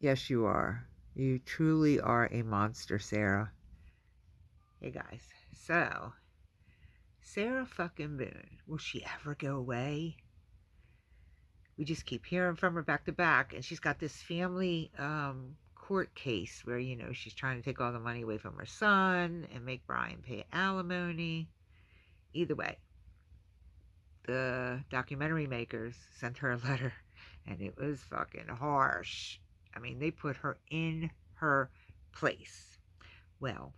Yes, you are. You truly are a monster, Sarah. Hey, guys. So, Sarah fucking Boone, will she ever go away? We just keep hearing from her back to back, and she's got this family court case where, she's trying to take all the money away from her son and make Brian pay alimony. Either way, the documentary makers sent her a letter, and it was fucking harsh. I mean, they put her in her place. Well,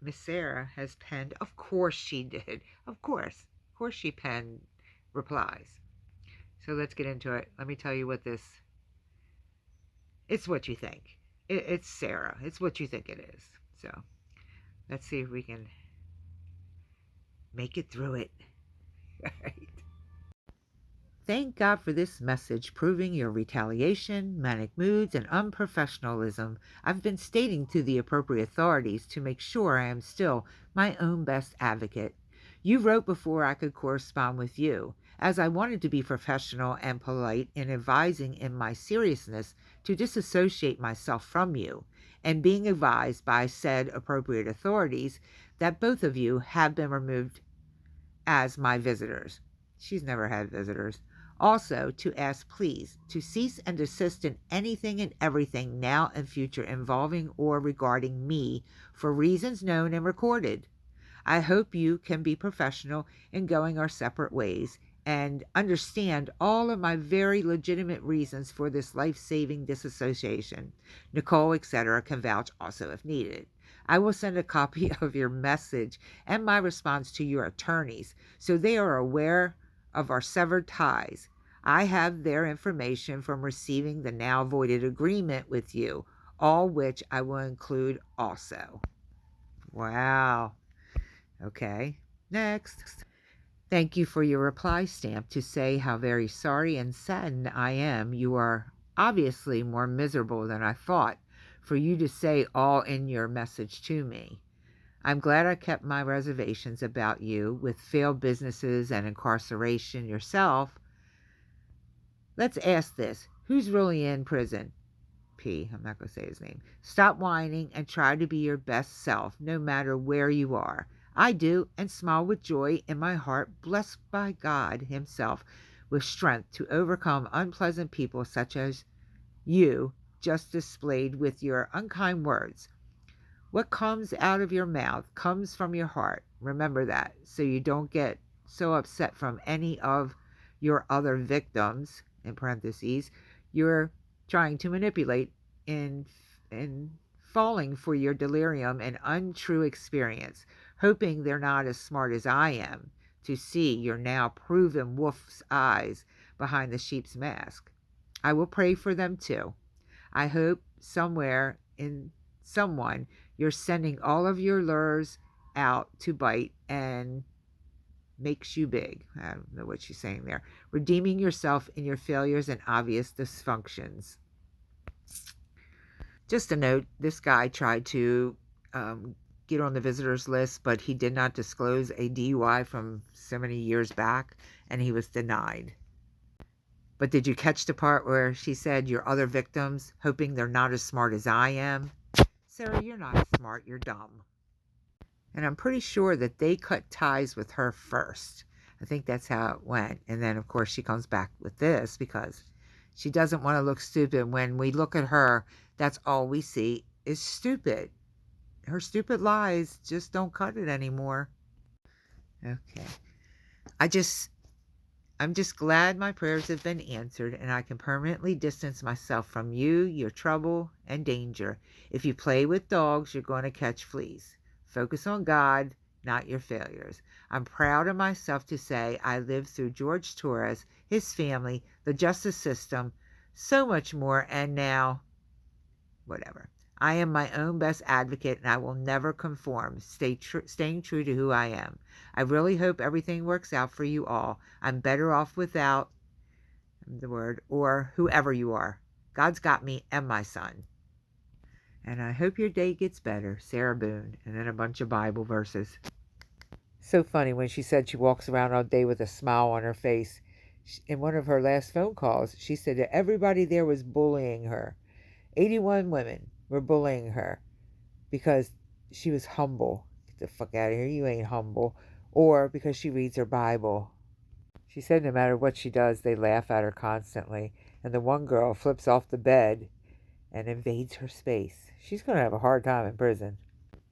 Miss Sarah has penned, of course she did, of course she penned replies. So let's get into it. Let me tell you what it's what you think. It's Sarah. It's what you think it is. So let's see if we can make it through it. Right. Thank God for this message proving your retaliation, manic moods, and unprofessionalism. I've been stating to the appropriate authorities to make sure I am still my own best advocate. You wrote before I could correspond with you, as I wanted to be professional and polite in advising in my seriousness to disassociate myself from you, and being advised by said appropriate authorities that both of you have been removed as my visitors. She's never had visitors. Also, to ask please to cease and desist in anything and everything now and future involving or regarding me for reasons known and recorded. I hope you can be professional in going our separate ways and understand all of my very legitimate reasons for this life-saving disassociation. Nicole, etc., can vouch also if needed. I will send a copy of your message and my response to your attorneys so they are aware of our severed ties. I have their information from receiving the now voided agreement with you, all which I will include also. Wow. Okay. Next. Thank you for your reply stamp to say how very sorry and saddened I am. You are obviously more miserable than I thought for you to say all in your message to me. I'm glad I kept my reservations about you with failed businesses and incarceration yourself. Let's ask this. Who's really in prison? P. I'm not going to say his name. Stop whining and try to be your best self no matter where you are. I do, and smile with joy in my heart, blessed by God Himself with strength to overcome unpleasant people such as you just displayed with your unkind words. What comes out of your mouth comes from your heart. Remember that, so you don't get so upset from any of your other victims, in parentheses, you're trying to manipulate in falling for your delirium and untrue experience, hoping they're not as smart as I am to see your now proven wolf's eyes behind the sheep's mask. I will pray for them too. I hope somewhere in someone you're sending all of your lures out to bite and makes you big. I don't know what she's saying there. Redeeming yourself in your failures and obvious dysfunctions. Just a note, this guy tried to get on the visitors list, but he did not disclose a DUI from so many years back, and he was denied. But did you catch the part where she said your other victims, hoping they're not as smart as I am? Sarah, you're not smart, you're dumb. And I'm pretty sure that they cut ties with her first. I think that's how it went. And then, of course, she comes back with this because she doesn't want to look stupid. When we look at her, that's all we see is stupid. Her stupid lies just don't cut it anymore. Okay. I'm just glad my prayers have been answered and I can permanently distance myself from you, your trouble, and danger. If you play with dogs, you're going to catch fleas. Focus on God, not your failures. I'm proud of myself to say I lived through George Torres, his family, the justice system, so much more, and now, whatever. I am my own best advocate and I will never conform, staying true to who I am. I really hope everything works out for you all. I'm better off without the word or whoever you are. God's got me and my son. And I hope your day gets better, Sarah Boone. And then a bunch of Bible verses. So funny when she said she walks around all day with a smile on her face. In one of her last phone calls, she said that everybody there was bullying her. 81 women were bullying her because she was humble. Get the fuck out of here, you ain't humble. Or because she reads her Bible. She said no matter what she does, they laugh at her constantly. And the one girl flips off the bed and invades her space. She's going to have a hard time in prison.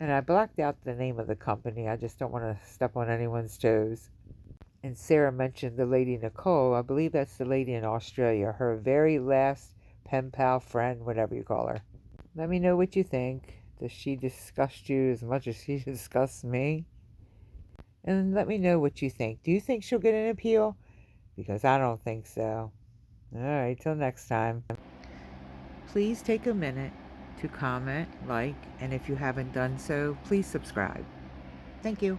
And I blacked out the name of the company. I just don't want to step on anyone's toes. And Sarah mentioned the lady Nicole. I believe that's the lady in Australia. Her very last pen pal friend, whatever you call her. Let me know what you think. Does she disgust you as much as she disgusts me? And let me know what you think. Do you think she'll get an appeal? Because I don't think so. Alright, till next time. Please take a minute to comment, like, and if you haven't done so, please subscribe. Thank you.